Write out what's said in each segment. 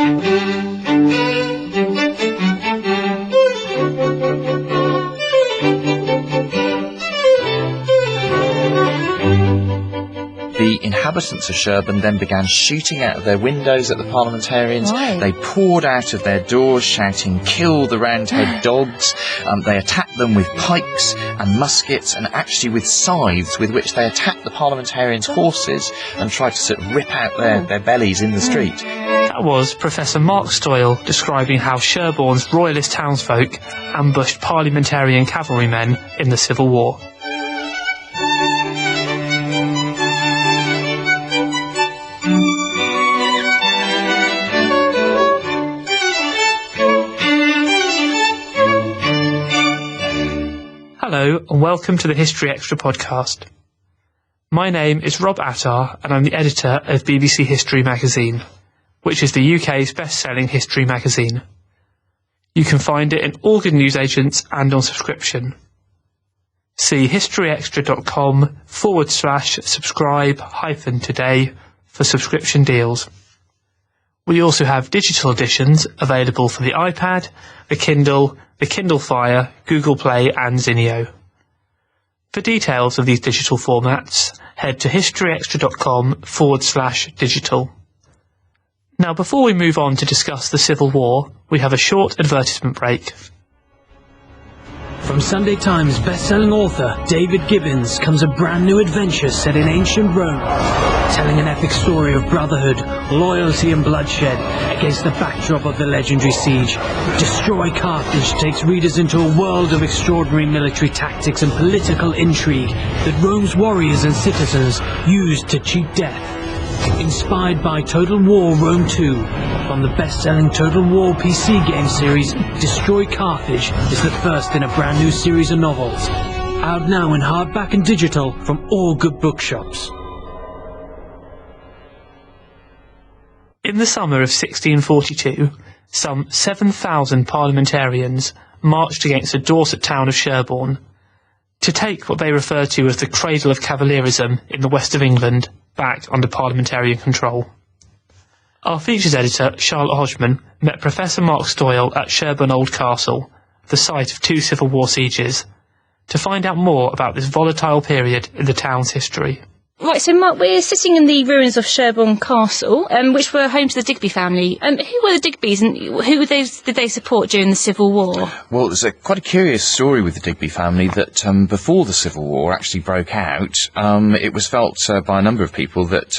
The inhabitants of Sherborne then began shooting out of their windows at the parliamentarians. Right. They poured out of their doors shouting, "Kill the Roundhead dogs." They attacked them with pikes and muskets, and actually with scythes with which they attacked the parliamentarians' horses and tried to sort of rip out their bellies in the street. That was Professor Mark Stoyle describing how Sherborne's royalist townsfolk ambushed parliamentarian cavalrymen in the Civil War. Hello and welcome to the History Extra podcast. My name is Rob Attar and I'm the editor of BBC History magazine, which is the UK's best-selling history magazine. You can find it in all good newsagents and on subscription. See historyextra.com/subscribe-today for subscription deals. We also have digital editions available for the iPad, the Kindle Fire, Google Play and Zinio. For details of these digital formats, head to historyextra.com/digital. Now, before we move on to discuss the Civil War, we have a short advertisement break. From Sunday Times best-selling author David Gibbons comes a brand new adventure set in ancient Rome, telling an epic story of brotherhood, loyalty and bloodshed against the backdrop of the legendary siege. Destroy Carthage takes readers into a world of extraordinary military tactics and political intrigue that Rome's warriors and citizens used to cheat death. Inspired by Total War Rome 2, from the best-selling Total War PC game series, Destroy Carthage is the first in a brand new series of novels. Out now in hardback and digital from all good bookshops. In the summer of 1642, some 7,000 parliamentarians marched against the Dorset town of Sherborne to take what they refer to as the cradle of Cavalierism in the west of England back under parliamentarian control. Our features editor, Charlotte Hodgman, met Professor Mark Stoyle at Sherborne Old Castle, the site of 2 Civil War sieges, to find out more about this volatile period in the town's history. Right, so Mark, we're sitting in the ruins of Sherborne Castle, which were home to the Digby family. Who were the Digbys and who did they support during the Civil War? Well, there's quite a curious story with the Digby family that before the Civil War actually broke out, it was felt by a number of people that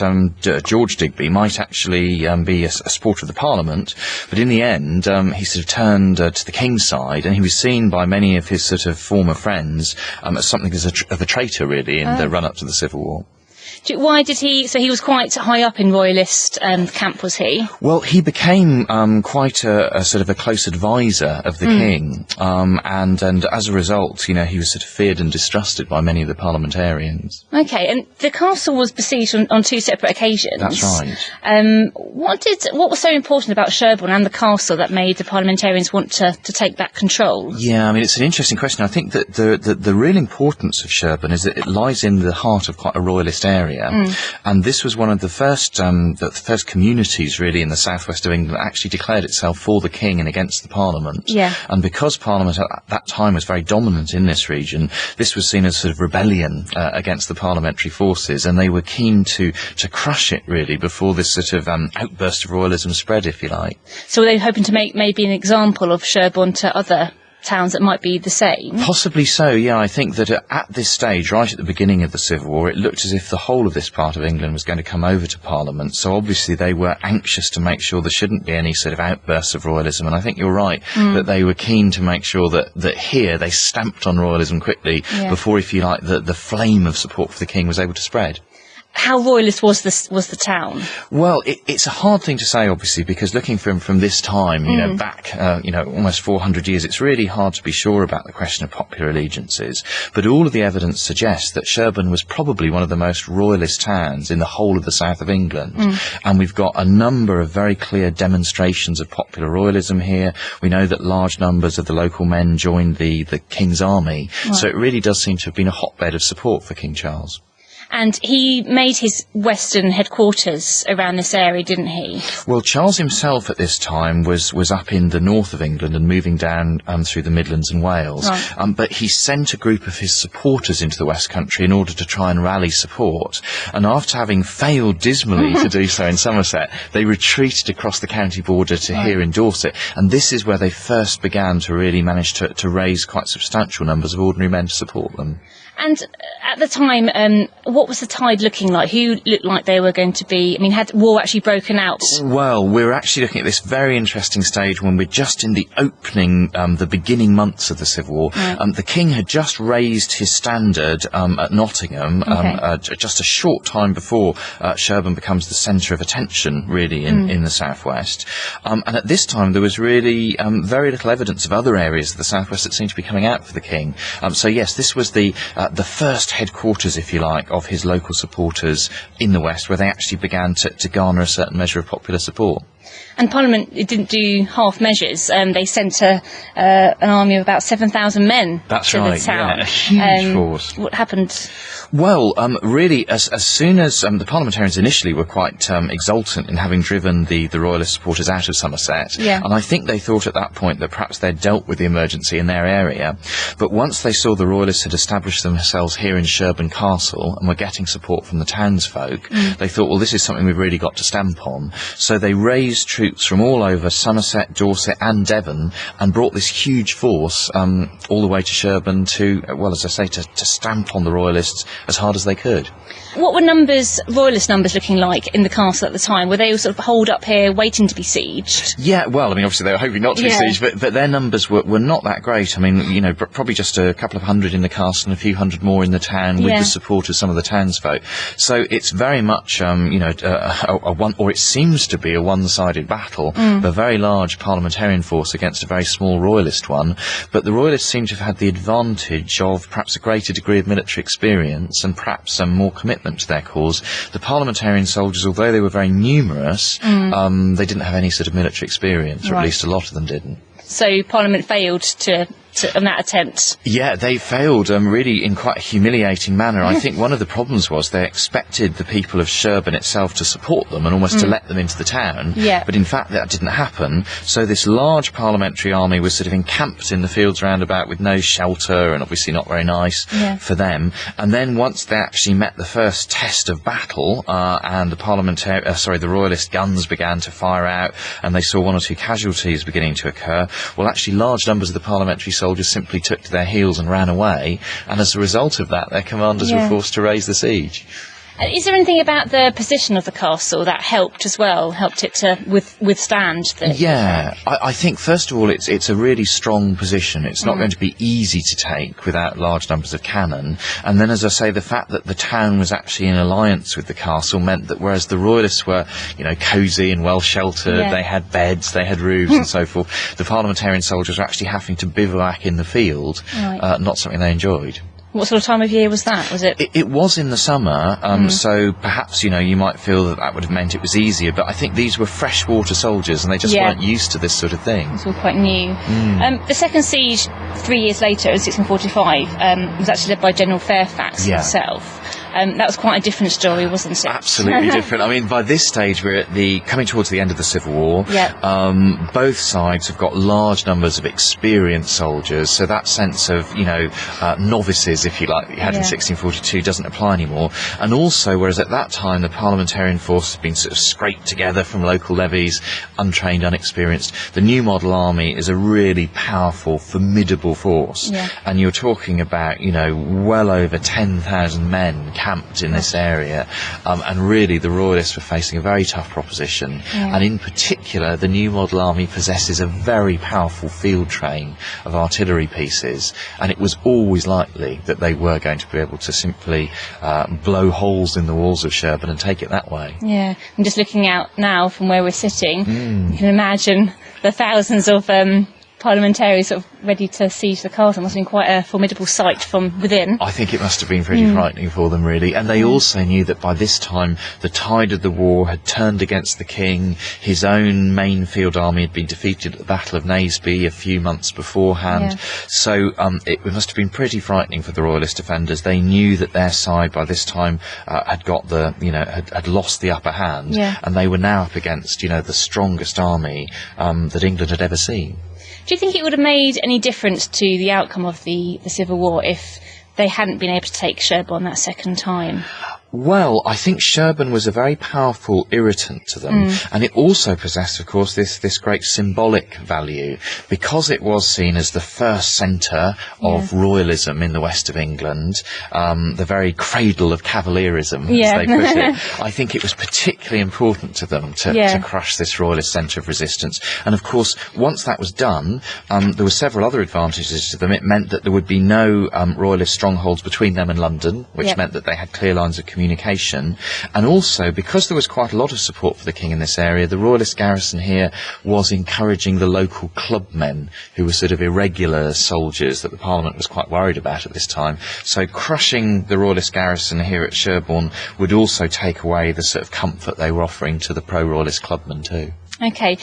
George Digby might actually be a supporter of the Parliament, but in the end he sort of turned to the King's side, and he was seen by many of his sort of former friends as something of a traitor, really, in the run-up to the Civil War. Why did he... So he was quite high up in royalist camp, was he? Well, he became quite a sort of a close advisor of the king, and as a result, you know, he was sort of feared and distrusted by many of the parliamentarians. Okay, and the castle was besieged on 2 separate occasions. That's right. What was so important about Sherborne and the castle that made the parliamentarians want to take back control? Yeah, I mean, it's an interesting question. I think that the real importance of Sherborne is that it lies in the heart of quite a royalist area. And this was one of the first communities really in the southwest of England that actually declared itself for the king and against the Parliament. Yeah. And because Parliament at that time was very dominant in this region, this was seen as sort of rebellion against the parliamentary forces, and they were keen to crush it really before this sort of outburst of royalism spread, if you like. So were they hoping to make maybe an example of Sherborne to other towns that might be the same? Possibly so, yeah. I think that at this stage, right at the beginning of the Civil War, it looked as if the whole of this part of England was going to come over to Parliament, so obviously they were anxious to make sure there shouldn't be any sort of outbursts of royalism, and I think you're right, that they were keen to make sure that here they stamped on royalism quickly before, if you like, the flame of support for the king was able to spread. How royalist was the town? Well, it's a hard thing to say, obviously, because looking from this time, you know, back, almost 400 years, it's really hard to be sure about the question of popular allegiances. But all of the evidence suggests that Sherborne was probably one of the most royalist towns in the whole of the south of England. And we've got a number of very clear demonstrations of popular royalism here. We know that large numbers of the local men joined the King's army. Right. So it really does seem to have been a hotbed of support for King Charles. And he made his western headquarters around this area, didn't he? Well, Charles himself at this time was up in the north of England and moving down through the Midlands and Wales. Right. But he sent a group of his supporters into the West Country in order to try and rally support. And after having failed dismally to do so in Somerset, they retreated across the county border to here in Dorset. And this is where they first began to really manage to raise quite substantial numbers of ordinary men to support them. And at the time, what was the tide looking like? Who looked like they were going to be? I mean, had war actually broken out? Well, we're actually looking at this very interesting stage when we're just in the opening, the beginning months of the Civil War. The King had just raised his standard at Nottingham, just a short time before Sherborne becomes the centre of attention, really, in the southwest. And at this time, there was really very little evidence of other areas of the southwest that seemed to be coming out for the King. So yes, this was the first headquarters, if you like, of his local supporters in the West, where they actually began to garner a certain measure of popular support. And Parliament didn't do half measures. They sent an army of about 7,000 men to the town. Yeah, a huge force. What happened? Well, really, as soon as the parliamentarians initially were quite exultant in having driven the royalist supporters out of Somerset, and I think they thought at that point that perhaps they'd dealt with the emergency in their area. But once they saw the royalists had established themselves here in Sherborne Castle and were getting support from the townsfolk, they thought, well, this is something we've really got to stamp on. So they raised troops from all over Somerset, Dorset and Devon and brought this huge force all the way to Sherborne to, well, as I say, to stamp on the royalists as hard as they could. What were royalist numbers looking like in the castle at the time? Were they all sort of holed up here waiting to be sieged? Yeah, well, I mean, obviously they were hoping not to be sieged, but their numbers were not that great. I mean, you know, probably just a couple of hundred in the castle and a few hundred more in the town with the support of some of the townsfolk. So it's very much, you know, it seems to be a one-sided battle, a very large parliamentarian force against a very small royalist one. But the royalists seem to have had the advantage of perhaps a greater degree of military experience and perhaps some more commitment to their cause. The parliamentarian soldiers, although they were very numerous, they didn't have any sort of military experience, or at least a lot of them didn't. So Parliament failed on that attempt? Yeah, they failed really in quite a humiliating manner. I think one of the problems was they expected the people of Sherborne itself to support them and almost to let them into the town. But in fact that didn't happen. So this large parliamentary army was sort of encamped in the fields round about with no shelter and obviously not very nice for them. And then once they actually met the first test of battle and the royalist guns began to fire out and they saw one or two casualties beginning to occur, well, actually large numbers of the parliamentary soldiers simply took to their heels and ran away, and as a result of that their commanders were forced to raise the siege. Is there anything about the position of the castle that helped as well, helped it to withstand the attack? I think first of all it's a really strong position. It's not going to be easy to take without large numbers of cannon, and then, as I say, the fact that the town was actually in alliance with the castle meant that whereas the royalists were, you know, cosy and well sheltered, they had beds, they had roofs and so forth, the parliamentarian soldiers were actually having to bivouac in the field, not something they enjoyed. What sort of time of year was that? Was it? It was in the summer, so perhaps, you know, you might feel that would have meant it was easier, but I think these were freshwater soldiers and they just weren't used to this sort of thing. It's all quite new. The second siege, 3 years later, in 1645, was actually led by General Fairfax himself. That was quite a different story, wasn't it? Absolutely different. I mean, by this stage, we're coming towards the end of the Civil War. Both sides have got large numbers of experienced soldiers, so that sense of, you know, novices, if you like, that you had in 1642 doesn't apply anymore. And also, whereas at that time the parliamentarian force had been sort of scraped together from local levies, untrained, unexperienced, the new model army is a really powerful, formidable force. And you're talking about, you know, well over 10,000 men camped in this area, and really the royalists were facing a very tough proposition, and in particular the new model army possesses a very powerful field train of artillery pieces, and it was always likely that they were going to be able to simply blow holes in the walls of Sherborne and take it that way. I'm just looking out now from where we're sitting. You can imagine the thousands of parliamentarians sort of ready to siege the castle. It must have been quite a formidable sight from within. I think it must have been pretty frightening for them, really. And they also knew that by this time the tide of the war had turned against the king. His own main field army had been defeated at the Battle of Naseby a few months beforehand. Yeah. So it must have been pretty frightening for the royalist defenders. They knew that their side by this time had got had lost the upper hand, and they were now up against, the strongest army that England had ever seen. Do you think it would have made any difference to the outcome of the Civil War if they hadn't been able to take Sherborne that second time? Well, I think Sherborne was a very powerful irritant to them, and it also possessed, of course, this great symbolic value, because it was seen as the first centre of royalism in the west of England, the very cradle of cavalierism, as they put it. I think it was particularly important to them to crush this royalist centre of resistance. And of course, once that was done, there were several other advantages to them. It meant that there would be no royalist strongholds between them and London, which meant that they had clear lines of communication. And also, because there was quite a lot of support for the king in this area, the royalist garrison here was encouraging the local clubmen, who were sort of irregular soldiers that the Parliament was quite worried about at this time. So crushing the royalist garrison here at Sherborne would also take away the sort of comfort they were offering to the pro-royalist clubmen too. Okay,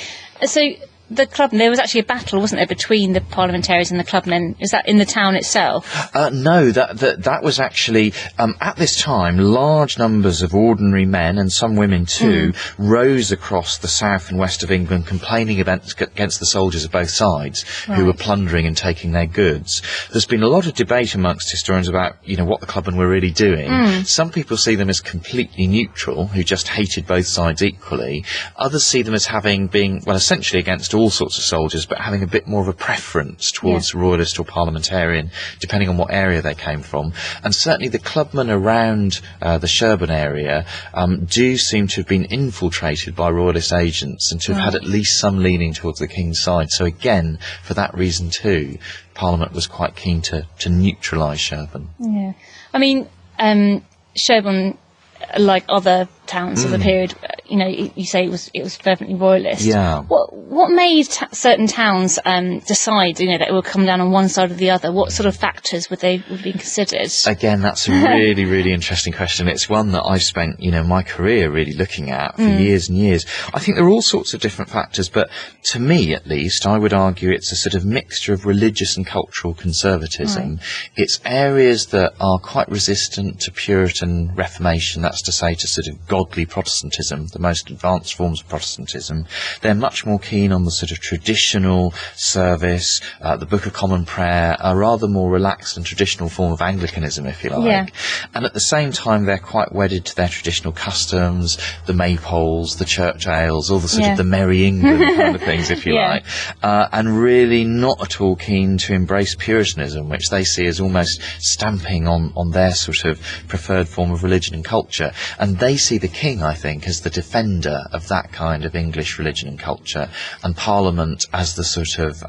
so the club, there was actually a battle, wasn't there, between the parliamentarians and the clubmen? Is that in the town itself? No, that was actually, at this time, large numbers of ordinary men, and some women too, rose across the south and west of England complaining against the soldiers of both sides, who were plundering and taking their goods. There's been a lot of debate amongst historians about, what the clubmen were really doing. Some people see them as completely neutral, who just hated both sides equally. Others see them as being essentially against all sorts of soldiers, but having a bit more of a preference towards royalist or parliamentarian, depending on what area they came from. And certainly the clubmen around the Sherborne area do seem to have been infiltrated by royalist agents and to have had at least some leaning towards the king's side. So again, for that reason too, Parliament was quite keen to neutralise Sherborne. Yeah, I mean, Sherborne, like other towns of the period, you say it was fervently royalist. Yeah. What made certain towns decide, that it would come down on one side or the other? What sort of factors would be considered? Again, that's a really, really interesting question. It's one that I've spent, my career really looking at for years and years. I think there are all sorts of different factors, but to me, at least, I would argue it's a sort of mixture of religious and cultural conservatism. It's areas that are quite resistant to Puritan Reformation, that's to say to sort of godly Protestantism, the most advanced forms of Protestantism. They're much more keen on the sort of traditional service, the Book of Common Prayer, a rather more relaxed and traditional form of Anglicanism, if you like. Yeah. And at the same time, they're quite wedded to their traditional customs, the maypoles, the church ales, all the sort of the Merry England kind of things, if you like. And really not at all keen to embrace Puritanism, which they see as almost stamping on their sort of preferred form of religion and culture. And they see the king, I think, as the defender of that kind of English religion and culture, and Parliament as the sort of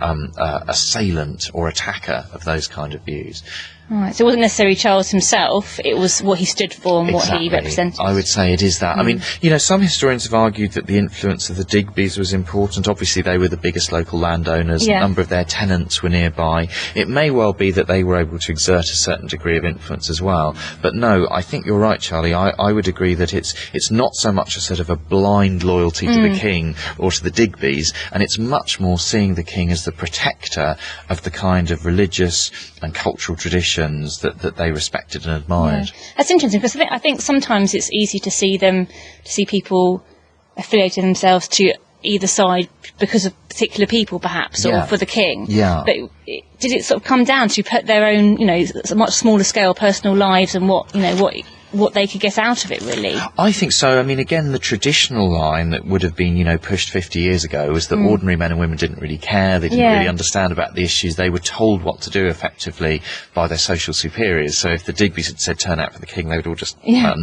assailant or attacker of those kind of views. Right, so it wasn't necessarily Charles himself, it was what he stood for and what he represented. I would say it is that. I mean, some historians have argued that the influence of the Digbys was important. Obviously, they were the biggest local landowners. A number of their tenants were nearby. It may well be that they were able to exert a certain degree of influence as well. But no, I think you're right, Charlie. I would agree that it's not so much a sort of a blind loyalty to the king or to the Digbys, and it's much more seeing the king as the protector of the kind of religious and cultural traditions that they respected and admired. That's interesting, because I think sometimes it's easy to see people affiliating themselves to either side because of particular people, perhaps, or for the king. Yeah. But did it sort of come down to put their own, much smaller scale personal lives and what they could get out of it, really? I think so. I mean, again, the traditional line that would have been, pushed 50 years ago was that ordinary men and women didn't really care. They didn't really understand about the issues. They were told what to do, effectively, by their social superiors. So if the Digbys had said, turn out for the king, they would all just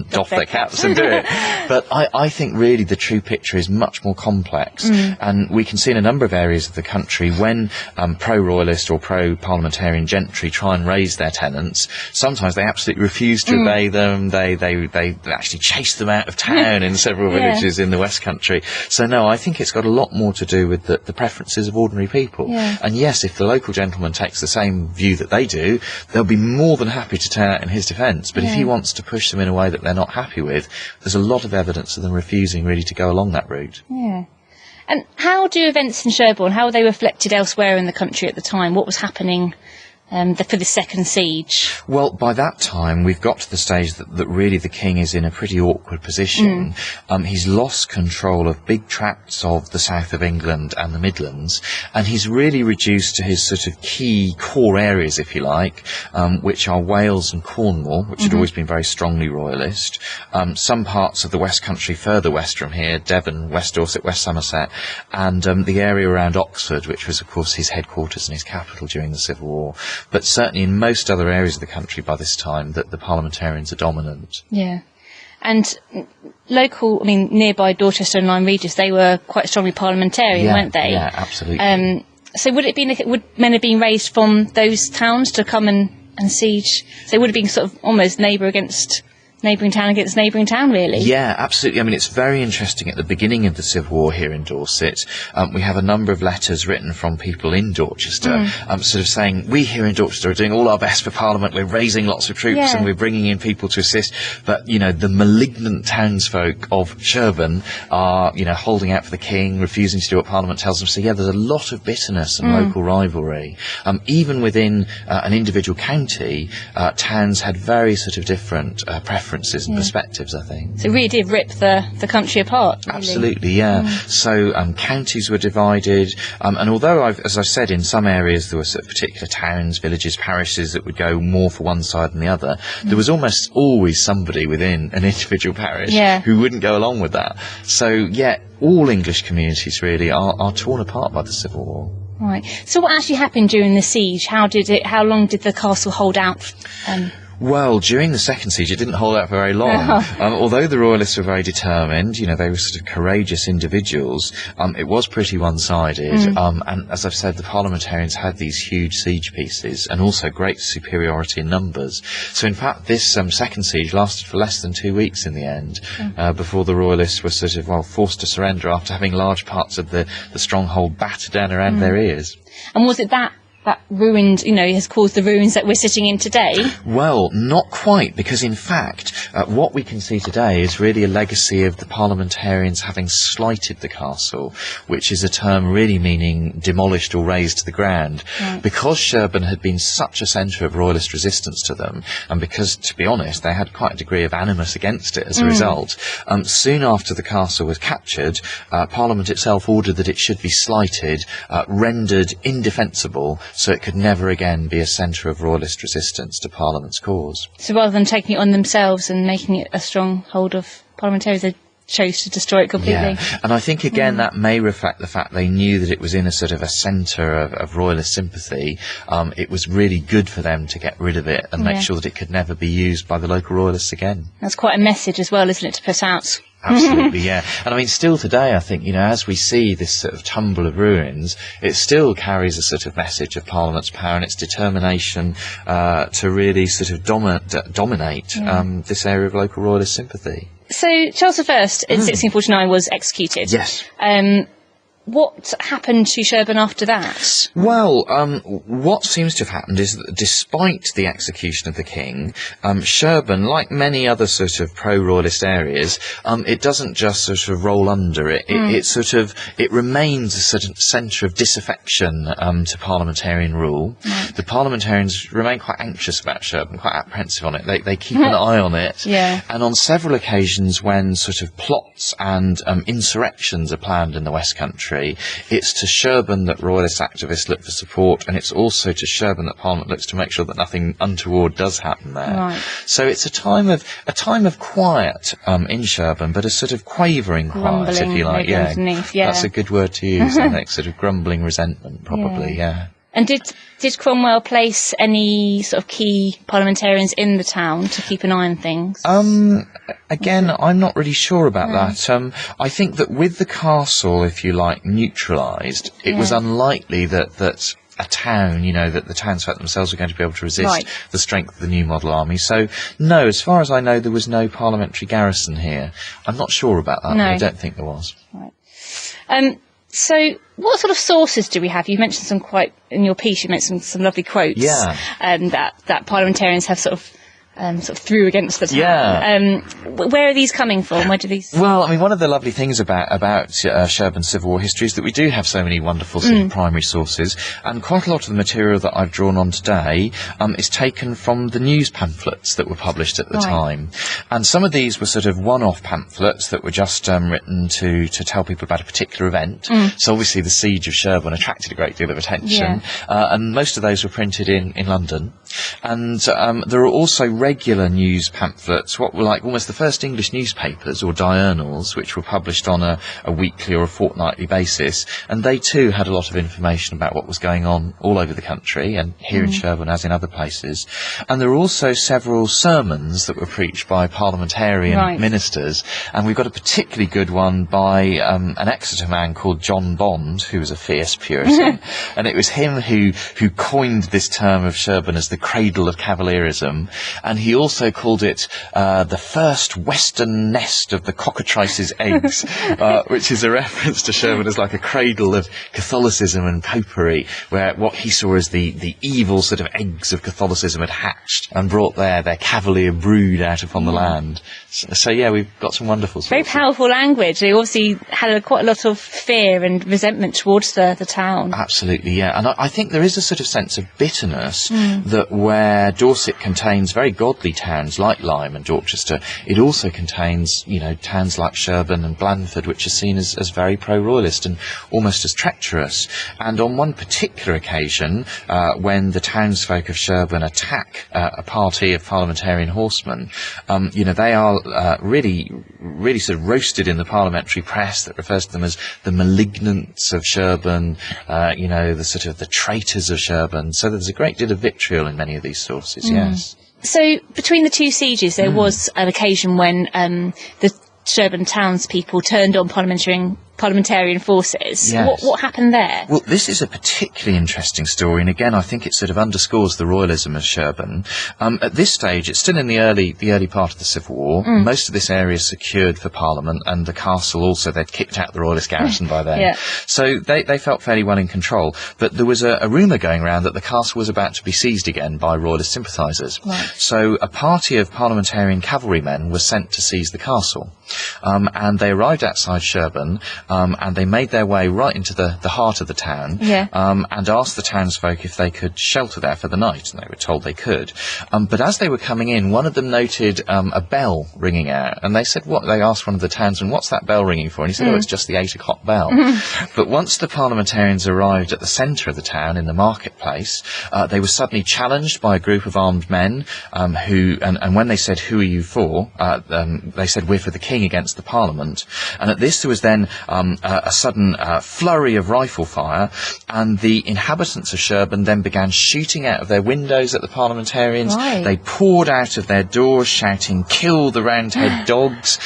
doff their caps and do it. But I think, really, the true picture is much more complex. And we can see in a number of areas of the country, when pro-royalist or pro-parliamentarian gentry try and raise their tenants, sometimes they absolutely refuse to obey them. they actually chased them out of town in several villages in the West Country. So no, I think it's got a lot more to do with the preferences of ordinary people. And yes, if the local gentleman takes the same view that they do, they'll be more than happy to turn out in his defence. But if he wants to push them in a way that they're not happy with, there's a lot of evidence of them refusing really to go along that route. And how do events in Sherborne, how were they reflected elsewhere in the country at the time? What was happening for the second siege? Well, by that time, we've got to the stage that really the king is in a pretty awkward position. He's lost control of big tracts of the south of England and the Midlands, and he's really reduced to his sort of key core areas, if you like, which are Wales and Cornwall, which had always been very strongly royalist, some parts of the West Country further west from here, Devon, West Dorset, West Somerset, and the area around Oxford, which was, of course, his headquarters and his capital during the Civil War. But certainly in most other areas of the country by this time, that the parliamentarians are dominant. And nearby Dorchester and Lyme Regis, they were quite strongly parliamentarian, weren't they? Yeah, absolutely. So would men have been raised from those towns to come and siege? So it would have been sort of almost neighbouring town against neighbouring town, really. Yeah, absolutely. I mean, it's very interesting. At the beginning of the Civil War here in Dorset, we have a number of letters written from people in Dorchester, sort of saying, we here in Dorchester are doing all our best for Parliament, we're raising lots of troops and we're bringing in people to assist, but, the malignant townsfolk of Sherborne are, holding out for the king, refusing to do what Parliament tells them. So, there's a lot of bitterness and local rivalry. Even within an individual county, towns had very sort of different preferences and perspectives, I think. So it really did rip the country apart. Really. Absolutely, yeah. So counties were divided, and although, as I've said, in some areas there were sort of particular towns, villages, parishes that would go more for one side than the other, there was almost always somebody within an individual parish who wouldn't go along with that. So, all English communities really are torn apart by the Civil War. Right. So what actually happened during the siege? How long did the castle hold out? Well, during the second siege, it didn't hold out for very long. Although the royalists were very determined, they were sort of courageous individuals, it was pretty one-sided. And as I've said, the parliamentarians had these huge siege pieces and also great superiority in numbers. So in fact, this second siege lasted for less than 2 weeks in the end, before the royalists were sort of, forced to surrender after having large parts of the stronghold battered down around their ears. And was it that ruined, has caused the ruins that we're sitting in today? Well, not quite, because in fact, what we can see today is really a legacy of the parliamentarians having slighted the castle, which is a term really meaning demolished or razed to the ground. Because Sherborne had been such a centre of royalist resistance to them, and because, to be honest, they had quite a degree of animus against it as a result, soon after the castle was captured, Parliament itself ordered that it should be slighted, rendered indefensible, so it could never again be a centre of royalist resistance to Parliament's cause. So rather than taking it on themselves and making it a stronghold of parliamentarians, they chose to destroy it completely. Yeah, and I think again that may reflect the fact they knew that it was in a sort of a centre of royalist sympathy. It was really good for them to get rid of it and make sure that it could never be used by the local royalists again. That's quite a message as well, isn't it, to put out? Absolutely, yeah. And I mean, still today, I think, as we see this sort of tumble of ruins, it still carries a sort of message of Parliament's power and its determination to really sort of dominate this area of local royalist sympathy. So Charles I in 1649 was executed. Yes. What happened to Sherborne after that? Well, what seems to have happened is that despite the execution of the king, Sherborne, like many other sort of pro-royalist areas, it doesn't just sort of roll under it. It remains a sort of centre of disaffection to parliamentarian rule. The parliamentarians remain quite anxious about Sherborne, quite apprehensive on it. They keep an eye on it. And on several occasions when sort of plots and insurrections are planned in the West Country, it's to Sherborne that royalist activists look for support, and it's also to Sherborne that Parliament looks to make sure that nothing untoward does happen there. So it's a time of quiet in Sherborne, but a sort of quavering quiet, if you like. That's a good word to use. I think sort of grumbling resentment, probably. And did Cromwell place any sort of key parliamentarians in the town to keep an eye on things? Again, I'm not really sure about that. I think that with the castle, if you like, neutralised, it was unlikely that a town, that the townsfolk themselves were going to be able to resist the strength of the new model army. So, no, as far as I know, there was no parliamentary garrison here. I'm not sure about that, but I don't think there was. Right. So, what sort of sources do we have? You mentioned some in your piece, you mentioned some lovely quotes. Yeah. That parliamentarians have sort of threw against the town. Yeah. Where are these coming from? Where do these... Well, I mean, one of the lovely things about Sherborne's Civil War history is that we do have so many wonderful sort of primary sources, and quite a lot of the material that I've drawn on today is taken from the news pamphlets that were published at the time. And some of these were sort of one-off pamphlets that were just written to tell people about a particular event. So obviously the Siege of Sherborne attracted a great deal of attention, and most of those were printed in London. And there are also regular news pamphlets, what were like almost the first English newspapers or diurnals, which were published on a weekly or a fortnightly basis, and they too had a lot of information about what was going on all over the country, and here in Sherborne as in other places. And there were also several sermons that were preached by parliamentarian ministers, and we've got a particularly good one by an Exeter man called John Bond, who was a fierce Puritan, and it was him who coined this term of Sherborne as the cradle of Cavalierism, and he also called it the first western nest of the cockatrice's eggs, which is a reference to Sherborne as like a cradle of Catholicism and popery, where what he saw as the evil sort of eggs of Catholicism had hatched and brought their Cavalier brood out upon the land. So yeah, we've got some wonderful sources. Very powerful language. They obviously had quite a lot of fear and resentment towards the town. Absolutely, yeah. And I think there is a sort of sense of bitterness that where Dorset contains very godly towns like Lyme and Dorchester, it also contains, towns like Sherborne and Blandford, which are seen as very pro-royalist and almost as treacherous. And on one particular occasion, when the townsfolk of Sherborne attack a party of parliamentarian horsemen, they are really, really sort of roasted in the parliamentary press that refers to them as the malignants of Sherborne, the sort of the traitors of Sherborne. So there's a great deal of vitriol in many of these sources, yes. So between the two sieges, there was an occasion when the Sherborne townspeople turned on parliamentarian forces. Yes. What happened there? Well, this is a particularly interesting story, and again, I think it sort of underscores the royalism of Sherborne. At this stage, it's still in the early part of the Civil War. Most of this area is secured for Parliament, and the castle also, they'd kicked out the royalist garrison by then. So they felt fairly well in control. But there was a rumour going around that the castle was about to be seized again by royalist sympathisers. So a party of parliamentarian cavalrymen was sent to seize the castle. And they arrived outside Sherborne, and they made their way right into the heart of the town, and asked the townsfolk if they could shelter there for the night, and they were told they could. But as they were coming in, one of them noted a bell ringing out, and they said, they asked one of the townsmen, what's that bell ringing for? And he said, it's just the 8 o'clock bell. But once the parliamentarians arrived at the centre of the town, in the marketplace, they were suddenly challenged by a group of armed men, and when they said, who are you for? They said, we're for the king against the Parliament. And at this there was then a sudden flurry of rifle fire, and the inhabitants of Sherborne then began shooting out of their windows at the parliamentarians. They poured out of their doors shouting, kill the Roundhead dogs.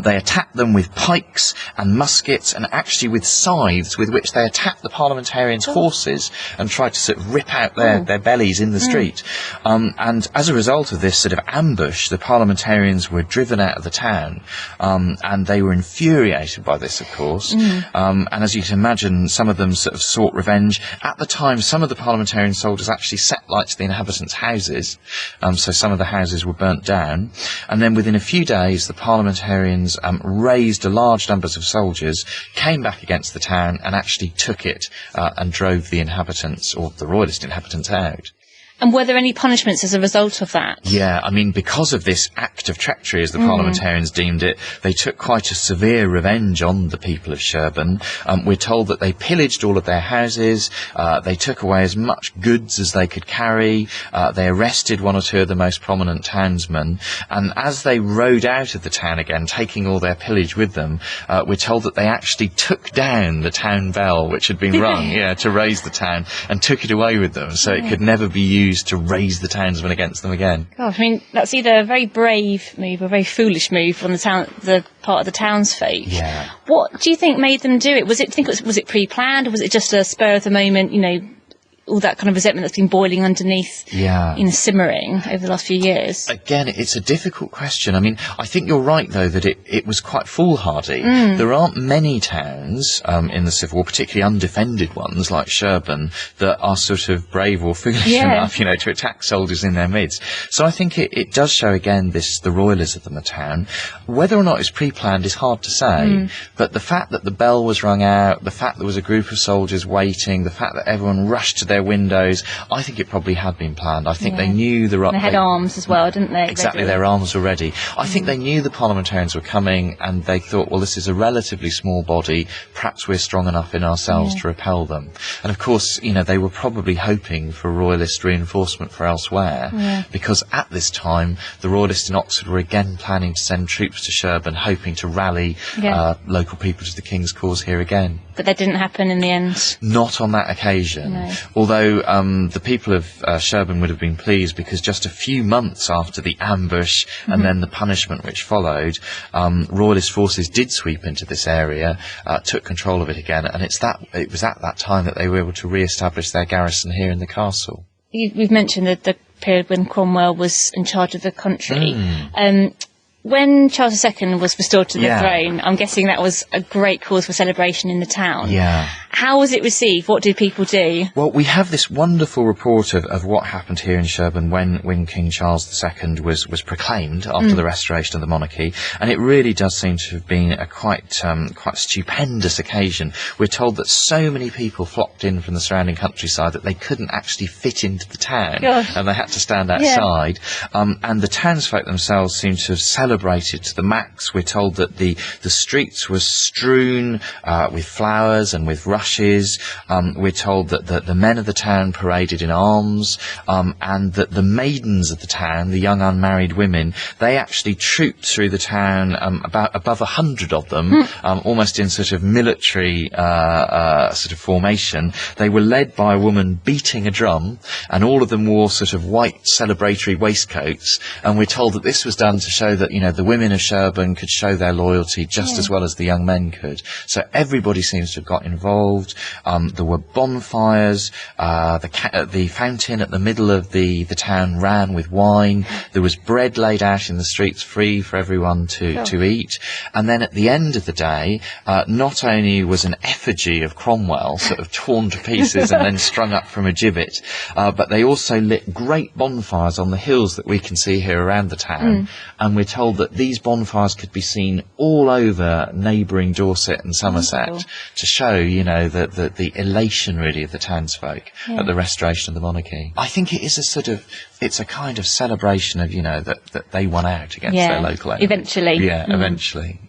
They attacked them with pikes and muskets, and actually with scythes with which they attacked the parliamentarians' horses and tried to sort of rip out their bellies in the street. And as a result of this sort of ambush, the parliamentarians were driven out of the town, and they were infuriated by this, of course. And as you can imagine, some of them sort of sought revenge. At the time, some of the parliamentarian soldiers actually set light to the inhabitants' houses, so some of the houses were burnt down. And then within a few days, the parliamentarians raised large numbers of soldiers, came back against the town, and actually took it and drove the inhabitants, or the royalist inhabitants, out. And were there any punishments as a result of that? Yeah, I mean, because of this act of treachery, as the parliamentarians deemed it, they took quite a severe revenge on the people of Sherborne. We're told that they pillaged all of their houses, they took away as much goods as they could carry, they arrested one or two of the most prominent townsmen, and as they rode out of the town again, taking all their pillage with them, we're told that they actually took down the town bell, which had been rung, to raise the town, and took it away with them, so it could never be used to raise the townsmen against them again. God, I mean, that's either a very brave move or a very foolish move on the part of the townsfolk. Yeah. What do you think made them do it? Was it pre-planned, or was it just a spur of the moment, all that kind of resentment that's been boiling underneath, simmering over the last few years? Again, it's a difficult question. I mean, I think you're right, though, that it was quite foolhardy. There aren't many towns in the Civil War, particularly undefended ones like Sherborne, that are sort of brave or foolish enough, to attack soldiers in their midst. So I think it does show, again, the royalism of the town. Whether or not it's pre-planned is hard to say, but the fact that the bell was rung out, the fact there was a group of soldiers waiting, the fact that everyone rushed to their windows, I think it probably had been planned. I think they knew they had arms as well, didn't they? Exactly, their arms were ready. I think they knew the parliamentarians were coming, and they thought, well, this is a relatively small body, perhaps we're strong enough in ourselves to repel them. And of course, they were probably hoping for royalist reinforcement for elsewhere, because at this time, the royalists in Oxford were again planning to send troops to Sherborne, hoping to rally local people to the King's cause here again. But that didn't happen in the end? Not on that occasion. Although the people of Sherborne would have been pleased, because just a few months after the ambush and then the punishment which followed, royalist forces did sweep into this area, took control of it again, and it was at that time that they were able to re-establish their garrison here in the castle. We've mentioned that the period when Cromwell was in charge of the country. When Charles II was restored to the throne, I'm guessing that was a great cause for celebration in the town. How was it received? What did people do? Well, we have this wonderful report of what happened here in Sherborne when King Charles II was proclaimed after the restoration of the monarchy, and it really does seem to have been a quite stupendous occasion. We're told that so many people flocked in from the surrounding countryside that they couldn't actually fit into the town, and they had to stand outside. And the townsfolk themselves seem to have celebrated to the max. We're told that the streets were strewn with flowers and with rushes. We're told that the men of the town paraded in arms, and that the maidens of the town, the young unmarried women, they actually trooped through the town, about above 100 of them, almost in sort of military sort of formation. They were led by a woman beating a drum, and all of them wore sort of white celebratory waistcoats, and we're told that this was done to show that, the women of Sherborne could show their loyalty just as well as the young men could. So everybody seems to have got involved. There were bonfires, the fountain at the middle of the town ran with wine, there was bread laid out in the streets free for everyone to eat, and then at the end of the day, not only was an effigy of Cromwell sort of torn to pieces and then strung up from a gibbet, but they also lit great bonfires on the hills that we can see here around the town, and we're told that these bonfires could be seen all over neighbouring Dorset and Somerset to show, the elation really of the townsfolk at the restoration of the monarchy. I think it is it's a kind of celebration of, that they won out against their local enemy. Eventually. Eventually,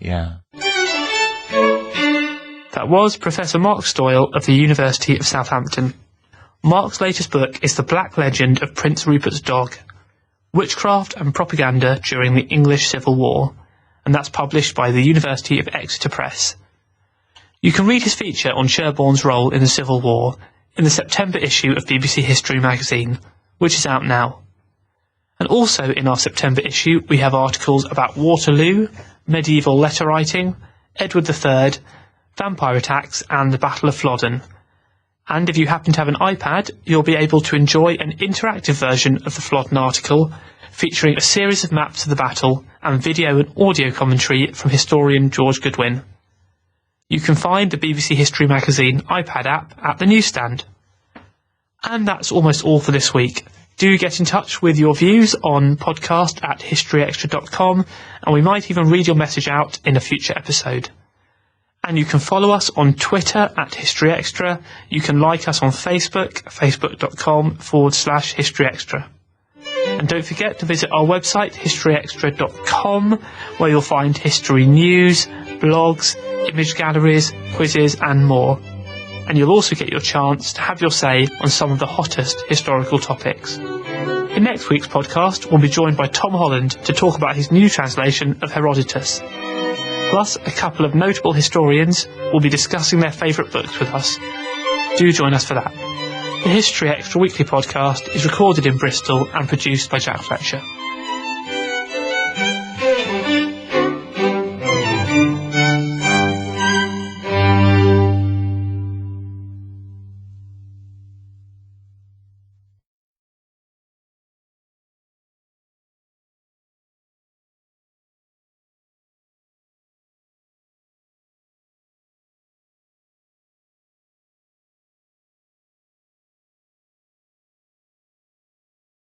That was Professor Mark Stoyle of the University of Southampton. Mark's latest book is The Black Legend of Prince Rupert's Dog, Witchcraft and Propaganda During the English Civil War, and that's published by the University of Exeter Press. You can read his feature on Sherborne's role in the Civil War in the September issue of BBC History magazine, which is out now. And also in our September issue we have articles about Waterloo, medieval letter writing, Edward III, vampire attacks and the Battle of Flodden. And if you happen to have an iPad, you'll be able to enjoy an interactive version of the Flodden article, featuring a series of maps of the battle and video and audio commentary from historian George Goodwin. You can find the BBC History Magazine iPad app at the newsstand. And that's almost all for this week. Do get in touch with your views on podcast@historyextra.com, and we might even read your message out in a future episode. And you can follow us on Twitter @HistoryExtra. You can like us on Facebook, facebook.com/HistoryExtra. And don't forget to visit our website, historyextra.com, where you'll find history news, blogs, image galleries, quizzes and more. And you'll also get your chance to have your say on some of the hottest historical topics. In next week's podcast, we'll be joined by Tom Holland to talk about his new translation of Herodotus. Plus, a couple of notable historians will be discussing their favourite books with us. Do join us for that. The History Extra Weekly podcast is recorded in Bristol and produced by Jack Fletcher.